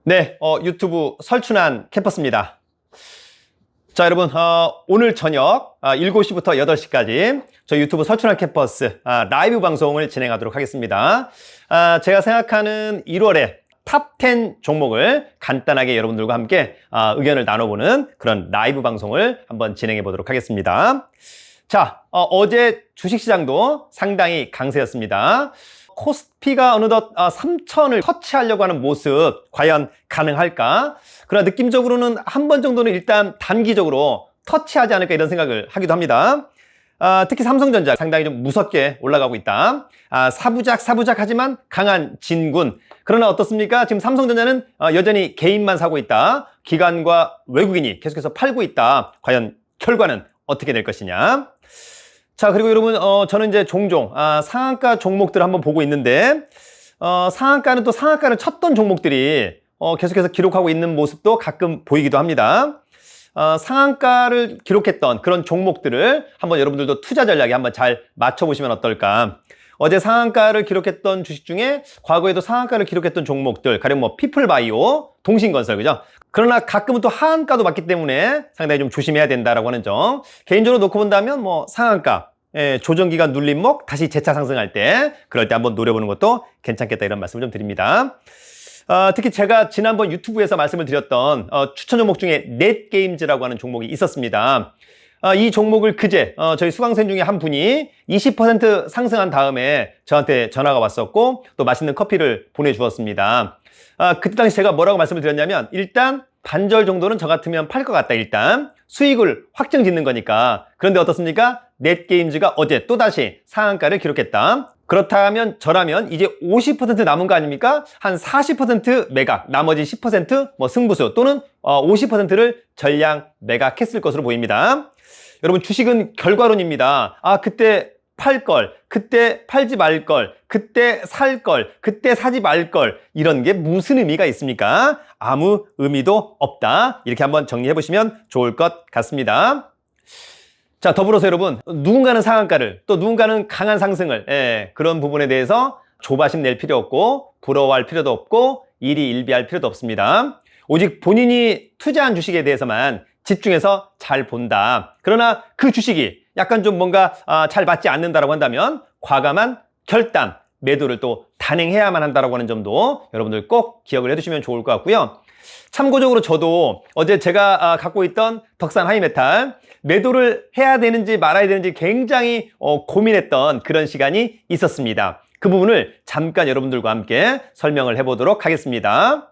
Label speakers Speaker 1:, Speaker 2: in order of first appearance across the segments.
Speaker 1: 네, 유튜브 설춘환 캠퍼스입니다. 자, 여러분, 오늘 저녁 7시부터 8시까지 저희 유튜브 설춘환 캠퍼스 라이브 방송을 진행하도록 하겠습니다. 제가 생각하는 1월에 탑 10 종목을 간단하게 여러분들과 함께 의견을 나눠보는 그런 라이브 방송을 한번 진행해 보도록 하겠습니다. 자, 어제 주식시장도 상당히 강세였습니다. 코스피가 어느덧 3,000을 터치하려고 하는 모습 과연 가능할까? 그러나 느낌적으로는 한 번 정도는 일단 단기적으로 터치하지 않을까 이런 생각을 하기도 합니다. 특히 삼성전자 상당히 좀 무섭게 올라가고 있다. 사부작 하지만 강한 진군. 그러나 어떻습니까? 지금 삼성전자는 여전히 개인만 사고 있다. 기관과 외국인이 계속해서 팔고 있다. 과연 결과는 어떻게 될 것이냐? 자, 그리고 여러분, 저는 이제 종종, 상한가 종목들을 한번 보고 있는데, 상한가는 또 상한가를 쳤던 종목들이, 계속해서 기록하고 있는 모습도 가끔 보이기도 합니다. 상한가를 기록했던 그런 종목들을 한번 여러분들도 투자 전략에 한번 잘 맞춰보시면 어떨까. 어제 상한가를 기록했던 주식 중에 과거에도 상한가를 기록했던 종목들, 가령 뭐 피플바이오, 동신건설, 그죠? 그러나 가끔은 또 하한가도 맞기 때문에 상당히 좀 조심해야 된다라고 하는 점. 개인적으로 놓고 본다면 뭐 상한가, 조정기간 눌림목 다시 재차 상승할 때 그럴 때 한번 노려보는 것도 괜찮겠다 이런 말씀을 좀 드립니다. 특히 제가 지난번 유튜브에서 말씀을 드렸던 추천 종목 중에 넷게임즈라고 하는 종목이 있었습니다. 이 종목을 그제 저희 수강생 중에 한 분이 20% 상승한 다음에 저한테 전화가 왔었고 또 맛있는 커피를 보내주었습니다. 그때 당시 제가 뭐라고 말씀을 드렸냐면 일단 반절 정도는 저 같으면 팔 것 같다. 일단 수익을 확정 짓는 거니까. 그런데 어떻습니까? 넷게임즈가 어제 또다시 상한가를 기록했다. 그렇다면 저라면 이제 50% 남은 거 아닙니까? 한 40% 매각, 나머지 10% 승부수 또는 50%를 전량 매각했을 것으로 보입니다. 여러분, 주식은 결과론입니다. 그때 팔 걸, 그때 팔지 말 걸, 그때 살 걸, 그때 사지 말 걸, 이런 게 무슨 의미가 있습니까? 아무 의미도 없다. 이렇게 한번 정리해 보시면 좋을 것 같습니다. 자, 더불어서 여러분, 누군가는 상한가를, 또 누군가는 강한 상승을, 그런 부분에 대해서 조바심 낼 필요 없고, 부러워할 필요도 없고, 일희일비할 필요도 없습니다. 오직 본인이 투자한 주식에 대해서만 집중해서 잘 본다. 그러나 그 주식이 약간 좀 뭔가 잘 맞지 않는다라고 한다면 과감한 결단, 매도를 또 단행해야만 한다라고 하는 점도 여러분들 꼭 기억을 해두시면 좋을 것 같고요. 참고적으로 저도 어제 제가 갖고 있던 덕산 하이메탈 매도를 해야 되는지 말아야 되는지 굉장히 고민했던 그런 시간이 있었습니다. 그 부분을 잠깐 여러분들과 함께 설명을 해보도록 하겠습니다.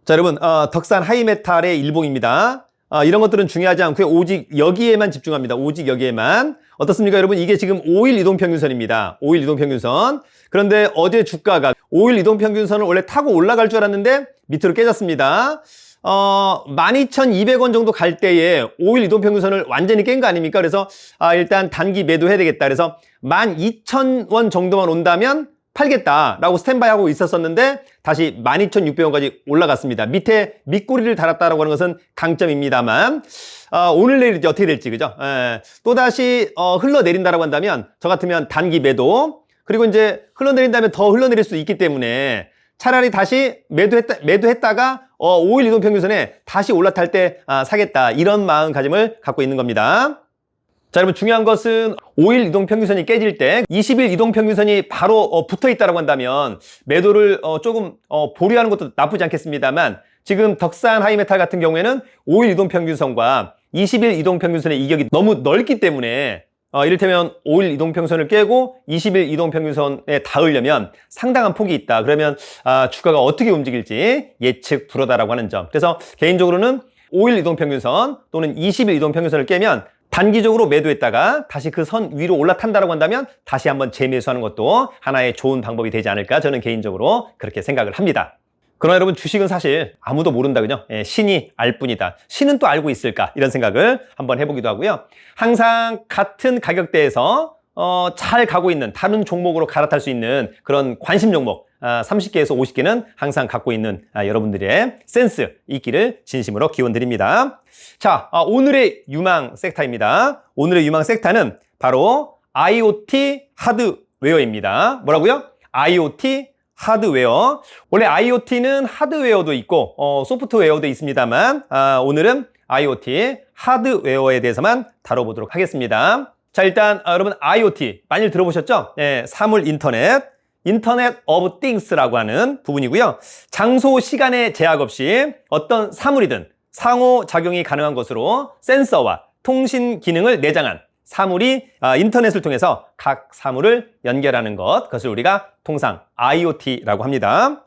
Speaker 1: 자, 여러분, 덕산 하이메탈의 일봉입니다. 이런 것들은 중요하지 않고요. 오직 여기에만 집중합니다. 오직 여기에만. 어떻습니까, 여러분? 이게 지금 5일 이동평균선입니다. 5일 이동평균선. 그런데 어제 주가가 5일 이동평균선을 원래 타고 올라갈 줄 알았는데 밑으로 깨졌습니다. 12,200원 정도 갈 때에 5일 이동평균선을 완전히 깬 거 아닙니까? 그래서 일단 단기 매도해야 되겠다. 그래서 12,000원 정도만 온다면 팔겠다라고 스탠바이하고 있었었는데 다시 12,600원까지 올라갔습니다. 밑에 밑꼬리를 달았다라고 하는 것은 강점입니다만 오늘 내일 어떻게 될지, 그죠? 또다시 흘러내린다라고 한다면 저 같으면 단기 매도, 그리고 이제 흘러내린다면 더 흘러내릴 수 있기 때문에 차라리 다시 매도했다가 5일 이동평균선에 다시 올라탈 때 사겠다, 이런 마음가짐을 갖고 있는 겁니다. 자, 여러분, 중요한 것은 5일 이동평균선이 깨질 때 20일 이동평균선이 바로 붙어 있다고 한다면 매도를 조금 보류하는 것도 나쁘지 않겠습니다만 지금 덕산 하이메탈 같은 경우에는 5일 이동평균선과 20일 이동평균선의 이격이 너무 넓기 때문에 이를테면 5일 이동평균선을 깨고 20일 이동평균선에 닿으려면 상당한 폭이 있다. 그러면 주가가 어떻게 움직일지 예측 불허다라고 하는 점. 그래서 개인적으로는 5일 이동평균선 또는 20일 이동평균선을 깨면 단기적으로 매도했다가 다시 그 선 위로 올라탄다라고 한다면 다시 한번 재매수하는 것도 하나의 좋은 방법이 되지 않을까, 저는 개인적으로 그렇게 생각을 합니다. 그러나 여러분, 주식은 사실 아무도 모른다, 그죠? 신이 알 뿐이다. 신은 또 알고 있을까? 이런 생각을 한번 해보기도 하고요. 항상 같은 가격대에서 잘 가고 있는 다른 종목으로 갈아탈 수 있는 그런 관심 종목 30개에서 50개는 항상 갖고 있는 여러분들의 센스 있기를 진심으로 기원드립니다. 자, 오늘의 유망 섹터입니다. 오늘의 유망 섹터는 바로 IoT 하드웨어입니다. 뭐라고요? IoT 하드웨어. 원래 IoT는 하드웨어도 있고 소프트웨어도 있습니다만 오늘은 IoT 하드웨어에 대해서만 다뤄보도록 하겠습니다. 자, 일단 여러분 IoT 많이 들어보셨죠? 네, 사물 인터넷 오브 띵스라고 하는 부분이고요. 장소, 시간의 제약 없이 어떤 사물이든 상호작용이 가능한 것으로 센서와 통신 기능을 내장한 사물이 인터넷을 통해서 각 사물을 연결하는 것, 그것을 우리가 통상 IoT라고 합니다.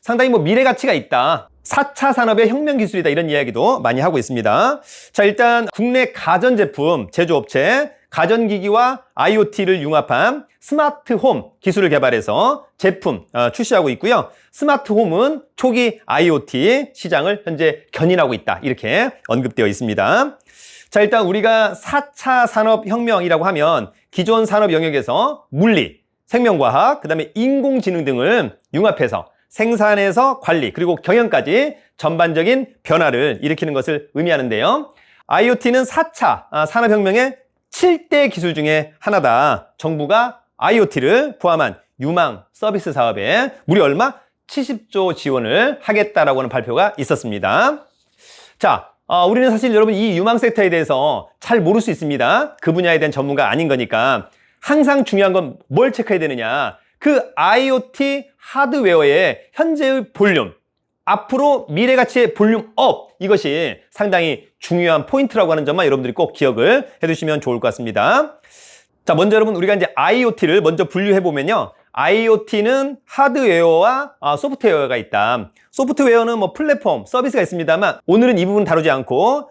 Speaker 1: 상당히 미래 가치가 있다. 4차 산업의 혁명 기술이다. 이런 이야기도 많이 하고 있습니다. 자, 일단 국내 가전제품 제조업체 가전기기와 IoT를 융합한 스마트홈 기술을 개발해서 제품 출시하고 있고요. 스마트홈은 초기 IoT 시장을 현재 견인하고 있다. 이렇게 언급되어 있습니다. 자, 일단 우리가 4차 산업혁명이라고 하면 기존 산업 영역에서 물리, 생명과학, 그 다음에 인공지능 등을 융합해서 생산에서 관리, 그리고 경영까지 전반적인 변화를 일으키는 것을 의미하는데요. IoT는 4차 산업혁명의 7대 기술 중에 하나다. 정부가 IoT를 포함한 유망 서비스 사업에 무려 얼마? 70조 지원을 하겠다라고 하는 발표가 있었습니다. 자, 우리는 사실 여러분 이 유망 섹터에 대해서 잘 모를 수 있습니다. 그 분야에 대한 전문가 아닌 거니까. 항상 중요한 건 뭘 체크해야 되느냐. 그 IoT 하드웨어의 현재의 볼륨, 앞으로 미래 가치의 볼륨 업, 이것이 상당히 중요한 포인트라고 하는 점만 여러분들이 꼭 기억을 해두시면 좋을 것 같습니다. 자, 먼저 여러분 우리가 이제 IoT를 먼저 분류해 보면요. IoT는 하드웨어와 소프트웨어가 있다. 소프트웨어는 플랫폼, 서비스가 있습니다만 오늘은 이 부분 다루지 않고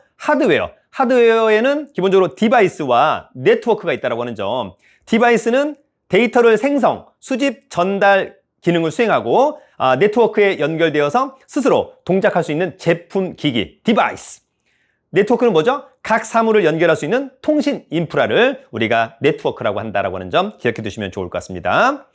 Speaker 1: 하드웨어에는 기본적으로 디바이스와 네트워크가 있다고 하는 점. 디바이스는 데이터를 생성, 수집, 전달 기능을 수행하고 네트워크에 연결되어서 스스로 동작할 수 있는 제품, 기기, 디바이스. 네트워크는 뭐죠? 각 사물을 연결할 수 있는 통신 인프라를 우리가 네트워크라고 한다라고 하는 점 기억해 두시면 좋을 것 같습니다.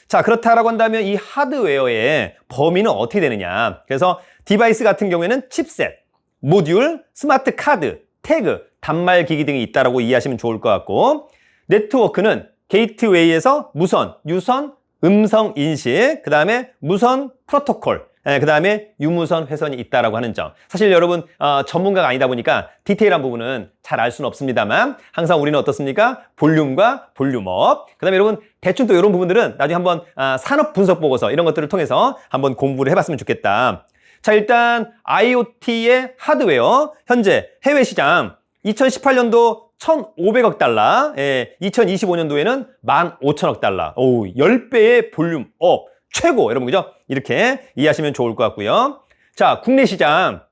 Speaker 1: 자, 그렇다라고 한다면 이 하드웨어의 범위는 어떻게 되느냐? 그래서 디바이스 같은 경우에는 칩셋, 모듈, 스마트 카드, 태그, 단말 기기 등이 있다라고 이해하시면 좋을 것 같고, 네트워크는 게이트웨이에서 무선, 유선, 음성 인식, 그 다음에 무선 프로토콜, 그 다음에 유무선 회선이 있다라고 하는 점. 사실 여러분 전문가가 아니다 보니까 디테일한 부분은 잘 알 수는 없습니다만 항상 우리는 어떻습니까? 볼륨과 볼륨업. 그 다음에 여러분 대충 또 이런 부분들은 나중에 한번 산업 분석 보고서 이런 것들을 통해서 한번 공부를 해봤으면 좋겠다. 자, 일단 IoT의 하드웨어 현재 해외 시장 2018년도 1,500억 달러, 2025년도에는 15,000억 달러. 오, 10배의 볼륨 업. 최고, 여러분, 그죠? 이렇게 이해하시면 좋을 것 같고요. 자, 국내 시장.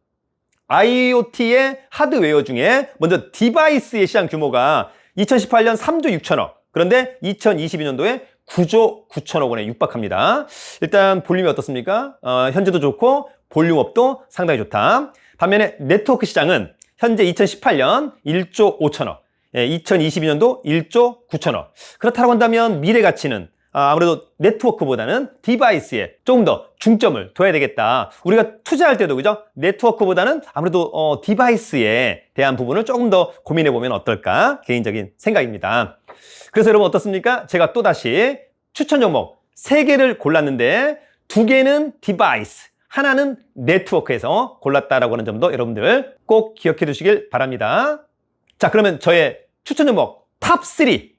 Speaker 1: IoT의 하드웨어 중에 먼저 디바이스의 시장 규모가 2018년 3조 6천억. 그런데 2022년도에 9조 9천억 원에 육박합니다. 일단 볼륨이 어떻습니까? 현재도 좋고 볼륨업도 상당히 좋다. 반면에 네트워크 시장은 현재 2018년 1조 5천억, 2022년도 1조 9천억. 그렇다고 한다면 미래 가치는 아무래도 네트워크보다는 디바이스에 조금 더 중점을 둬야 되겠다. 우리가 투자할 때도 그죠? 네트워크보다는 아무래도 디바이스에 대한 부분을 조금 더 고민해 보면 어떨까? 개인적인 생각입니다. 그래서 여러분 어떻습니까? 제가 또다시 추천 종목 3개를 골랐는데 2개는 디바이스, 하나는 네트워크에서 골랐다라고 하는 점도 여러분들 꼭 기억해 두시길 바랍니다. 자, 그러면 저의 추천 종목 탑3.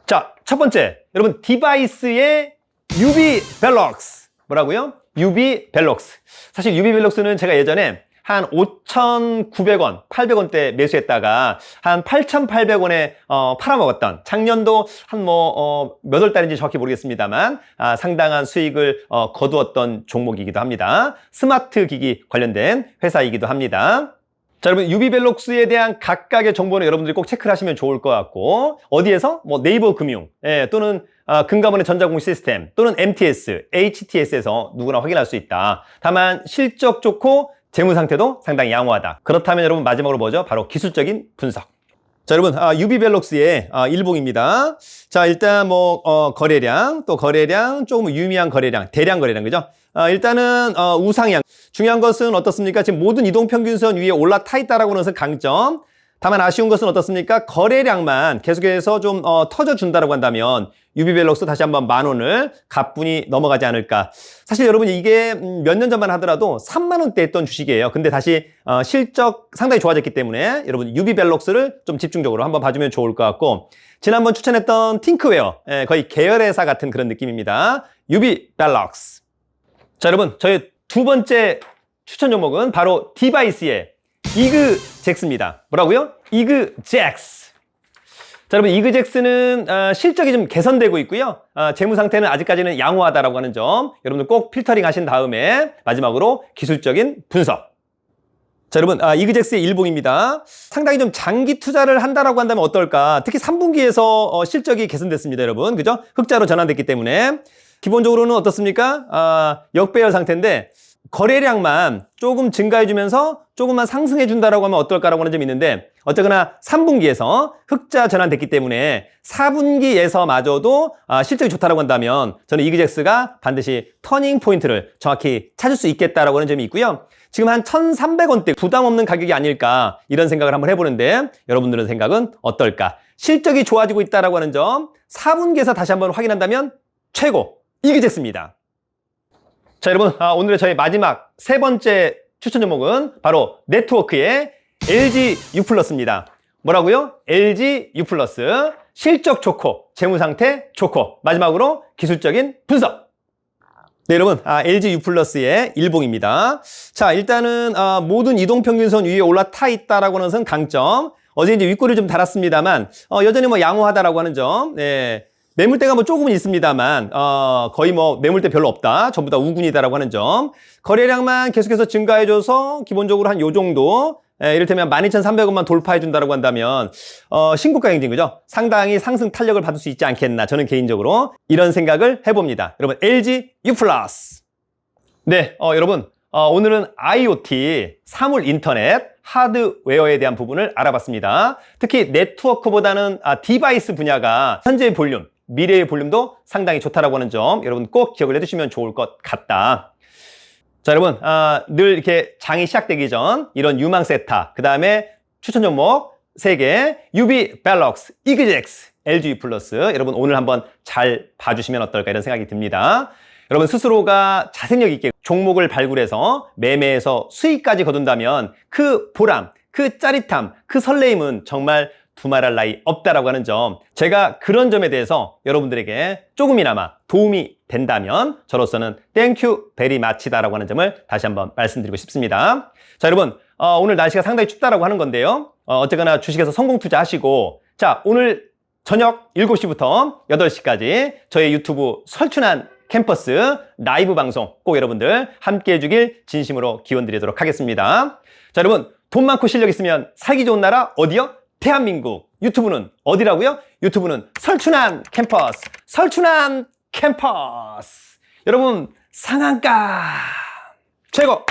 Speaker 1: 자, 첫 번째, 여러분 디바이스의 유비벨럭스. 뭐라고요? 유비벨럭스. 사실 유비벨럭스는 제가 예전에 한 5,900원, 800원대 매수했다가 한 8,800원에 팔아먹었던, 작년도 한 몇 월 달인지 정확히 모르겠습니다만 상당한 수익을 거두었던 종목이기도 합니다. 스마트 기기 관련된 회사이기도 합니다. 자, 여러분 유비벨럭스에 대한 각각의 정보는 여러분들이 꼭 체크를 하시면 좋을 것 같고, 어디에서? 네이버 금융, 또는 금감원의 전자공시 시스템, 또는 MTS, HTS에서 누구나 확인할 수 있다. 다만 실적 좋고 재무 상태도 상당히 양호하다. 그렇다면 여러분 마지막으로 뭐죠? 바로 기술적인 분석. 자, 여러분 유비벨럭스의 일봉입니다. 자, 일단 거래량, 또 거래량, 조금 유의미한 거래량, 대량 거래량, 그죠? 일단은 우상향. 중요한 것은 어떻습니까? 지금 모든 이동평균선 위에 올라타 있다라고 하는 것은 강점. 다만 아쉬운 것은 어떻습니까? 거래량만 계속해서 좀 터져준다라고 한다면 유비벨럭스 다시 한번 10,000원을 가뿐히 넘어가지 않을까. 사실 여러분 이게 몇 년 전만 하더라도 30,000원대 했던 주식이에요. 근데 다시 실적 상당히 좋아졌기 때문에 여러분 유비벨럭스를 좀 집중적으로 한번 봐주면 좋을 것 같고, 지난번 추천했던 팅크웨어, 거의 계열회사 같은 그런 느낌입니다. 유비벨럭스. 자, 여러분 저희 두 번째 추천 종목은 바로 디바이스의 이그젝스입니다. 뭐라고요? 이그젝스. 자, 여러분 이그젝스는 실적이 좀 개선되고 있고요. 재무 상태는 아직까지는 양호하다라고 하는 점 여러분들 꼭 필터링 하신 다음에 마지막으로 기술적인 분석. 자, 여러분 이그젝스의 일봉입니다. 상당히 좀 장기 투자를 한다라고 한다면 어떨까? 특히 3분기에서 실적이 개선됐습니다, 여러분. 그죠? 흑자로 전환됐기 때문에 기본적으로는 어떻습니까? 역배열 상태인데 거래량만 조금 증가해주면서 조금만 상승해준다라고 하면 어떨까라고 하는 점이 있는데, 어쨌거나 3분기에서 흑자 전환됐기 때문에 4분기에서마저도 실적이 좋다라고 한다면 저는 이그젝스가 반드시 터닝 포인트를 정확히 찾을 수 있겠다라고 하는 점이 있고요. 지금 한 1,300원대 부담 없는 가격이 아닐까 이런 생각을 한번 해보는데 여러분들의 생각은 어떨까? 실적이 좋아지고 있다라고 하는 점 4분기에서 다시 한번 확인한다면 최고 이그젝스입니다. 자, 여러분 오늘의 저희 마지막 세 번째 추천 종목은 바로 네트워크의 LG U+입니다. 뭐라고요? LG U+. 실적 좋고 재무상태 좋고 마지막으로 기술적인 분석. 네, 여러분 LG U+의 일봉입니다. 자, 일단은 모든 이동평균선 위에 올라타 있다라고 하는 것은 강점. 어제 이제 윗골을 좀 달았습니다만 여전히 뭐 양호하다라고 하는 점. 네. 매물대가 뭐 조금은 있습니다만 거의 뭐 매물대 별로 없다. 전부 다 우군이다라고 하는 점. 거래량만 계속해서 증가해줘서 기본적으로 한 요 정도, 이를테면 12,300원만 돌파해준다라고 한다면 신고가 행진, 그죠? 상당히 상승 탄력을 받을 수 있지 않겠나, 저는 개인적으로 이런 생각을 해봅니다. 여러분 LG U+. 네, 여러분 오늘은 IoT, 사물 인터넷, 하드웨어에 대한 부분을 알아봤습니다. 특히 네트워크보다는 디바이스 분야가 현재의 볼륨, 미래의 볼륨도 상당히 좋다라고 하는 점 여러분 꼭 기억을 해두시면 좋을 것 같다. 자, 여러분 늘 이렇게 장이 시작되기 전 이런 유망 세타, 그 다음에 추천 종목 3개, 유비벨럭스, 이그젝스, LG U+, 여러분 오늘 한번 잘 봐주시면 어떨까 이런 생각이 듭니다. 여러분 스스로가 자생력 있게 종목을 발굴해서 매매해서 수익까지 거둔다면 그 보람, 그 짜릿함, 그 설레임은 정말 두말할 나위 없다라고 하는 점, 제가 그런 점에 대해서 여러분들에게 조금이나마 도움이 된다면 저로서는 땡큐 베리 마치다라고 하는 점을 다시 한번 말씀드리고 싶습니다. 자, 여러분 오늘 날씨가 상당히 춥다라고 하는 건데요. 어쨌거나 주식에서 성공 투자하시고, 자, 오늘 저녁 7시부터 8시까지 저희 유튜브 설춘한 캠퍼스 라이브 방송 꼭 여러분들 함께 해주길 진심으로 기원드리도록 하겠습니다. 자, 여러분 돈 많고 실력 있으면 살기 좋은 나라 어디요? 대한민국. 유튜브는 어디라고요? 유튜브는 설춘한 캠퍼스, 설춘한 캠퍼스. 여러분 상한가 최고.